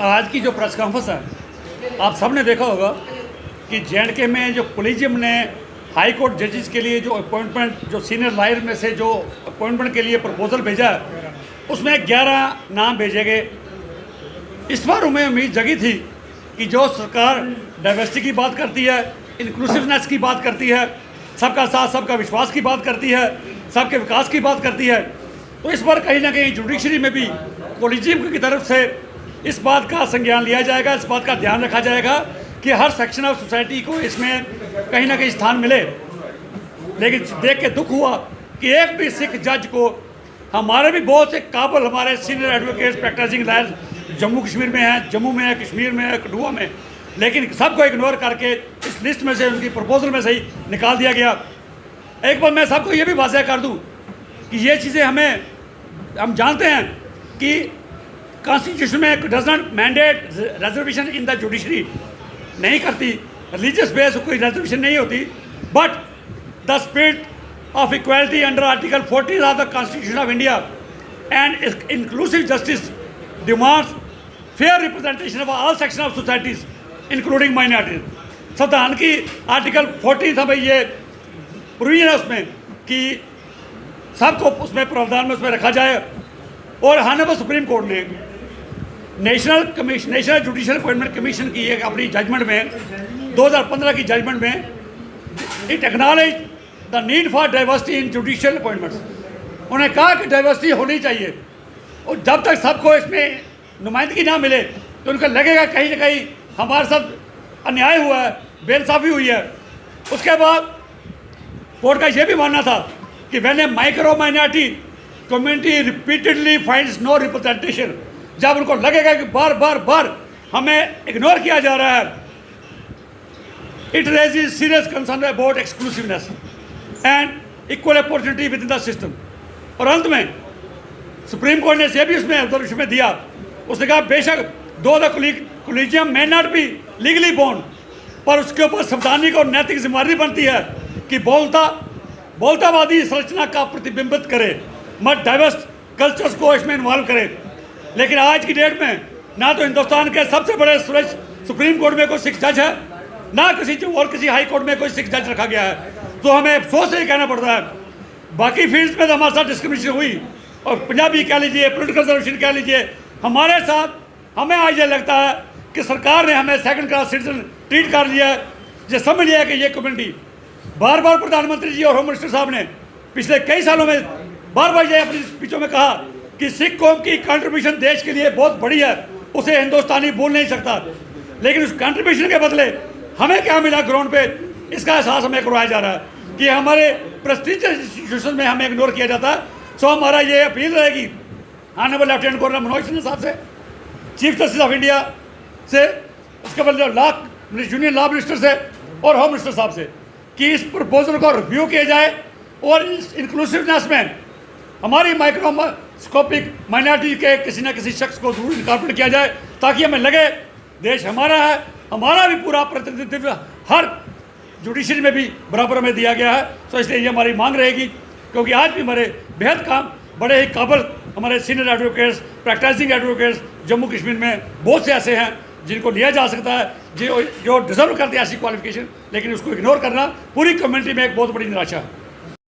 आज की जो प्रेस कॉन्फ्रेंस है, आप सब ने देखा होगा कि जे.एंड.के में जो कोलिजियम ने हाई कोर्ट जजेस के लिए जो अपॉइंटमेंट, जो सीनियर लॉयर में से जो अपॉइंटमेंट के लिए प्रपोजल भेजा है, उसमें 11 नाम भेजे गए। इस बार हमें उम्मीद जगी थी कि जो सरकार डाइवर्सिटी की बात करती है, इंक्लूसिवनेस की बात करती है, सबका साथ सबका विश्वास की बात करती है, सबके विकास की बात करती है, तो इस बार कहीं ना कहीं जुडिशरी में भी कोलिजियम की तरफ से इस बात का संज्ञान लिया जाएगा, इस बात का ध्यान रखा जाएगा कि हर सेक्शन ऑफ सोसाइटी को इसमें कहीं ना कहीं स्थान मिले। लेकिन देख के दुख हुआ कि एक भी सिख जज को, हमारे भी बहुत से काबिल हमारे senior advocates practising lawyers Jammu Kashmir में हैं, जम्मू में है, कश्मीर में है, कठुआ में, लेकिन सबको इग्नोर करके इस लिस्ट में से, उनकी प्रपोजल में से ही निकाल दिया गया। एक बार मैं सबको ये भी वाज़ह कर दूं कि ये चीज़ें हम जानते हैं कि कॉन्स्टिट्यूशन में does not mandate reservation in the judiciary, नहीं करती, रिलीजियस बेस कोई रिजर्वेशन नहीं होती, but the spirit of equality under article 14 of the constitution of India and inclusive justice demands fair representation of all section of societies including minorities. संविधान की article 14 था भाई, ये प्रोविजन है उसमें कि सबको उसमें प्रावधान में उसमें रखा जाए। और हानरेबल सुप्रीम कोर्ट ने नेशनल जुडिशल अपॉइंटमेंट कमीशन की एक अपनी जजमेंट में 2015 की जजमेंट में it acknowledge the need for diversity in judicial appointments. उन्होंने कहा कि डाइवर्सिटी होनी चाहिए, और जब तक सबको इसमें नुमाइंदगी ना मिले तो उनको लगेगा कहीं ना कहीं हमारे साथ अन्याय हुआ है, बेइंसाफ़ी हुई है। उसके बाद कोर्ट का ये भी मानना था कि when a micro minority community repeatedly finds no representation, जब उनको लगेगा कि बार हमें इग्नोर किया जा रहा है, it raises serious concern about exclusiveness and equal opportunity with in the system. और अंत में सुप्रीम कोर्ट ने यह भी उसमें ऑब्जर्वेशन में दिया, उसने कहा बेशक दो the collegium may not be legally bound, पर उसके ऊपर संवैधानिक और नैतिक जिम्मेदारी बनती है कि बोलतावादी संरचना का प्रतिबिंबित करे, मत डाइवर्स कल्चर्स को इसमें इन्वॉल्व करे। लेकिन आज की डेट में ना तो हिंदुस्तान के सबसे बड़े सुप्रीम कोर्ट में कोई सिख जज है, ना किसी हाई कोर्ट में कोई सिख जज रखा गया है। तो हमें अफसोस से ही कहना पड़ता है, बाकी फील्ड्स में तो हमारे साथ डिस्क्रिमिनेशन हुई, और पंजाबी कह लीजिए, पोलिटिकल रिजर्वेशन कह लीजिए, हमारे साथ हमें आज ये लगता है कि सरकार ने हमें सेकंड क्लास सिटीजन ट्रीट कर लिया है। ये समझ लिया कि ये कम्युनिटी, बार प्रधानमंत्री जी और होम मिनिस्टर साहब ने पिछले कई सालों में बार ये अपनी स्पीचों में कहा कि सिख कौम की कंट्रीब्यूशन देश के लिए बहुत बड़ी है, उसे हिंदुस्तानी बोल नहीं सकता। लेकिन उस कंट्रीब्यूशन के बदले हमें क्या मिला ग्राउंड पे, इसका एहसास हमें करवाया जा रहा है कि हमारे प्रेस्टीजियस इंस्टीट्यूशन में हमें इग्नोर किया जाता है। सो हमारा ये अपील रहेगी honourable lieutenant governor Manoj Sinha साहब से, चीफ जस्टिस ऑफ इंडिया से, उसके बाद यूनियन लॉ मिनिस्टर से और होम मिनिस्टर साहब से, कि इस प्रपोजल को रिव्यू किया जाए और इस इंक्लूसिवनेस में हमारी माइक्रोस्कोपिक माइनॉरिटी के किसी न किसी शख्स को जरूर इनकॉर्पोरेट किया जाए, ताकि हमें लगे देश हमारा है, हमारा भी पूरा प्रतिनिधित्व हर जुडिशरी में भी बराबर में दिया गया है। तो इसलिए ये हमारी मांग रहेगी, क्योंकि आज भी हमारे बेहद काम बड़े ही काबिल हमारे senior advocates, practising advocates Jammu Kashmir में बहुत से ऐसे हैं जिनको लिया जा सकता है, जो डिजर्व करते हैं ऐसी क्वालिफिकेशन, लेकिन उसको इग्नोर करना पूरी कम्युनिटी में एक बहुत बड़ी निराशा है।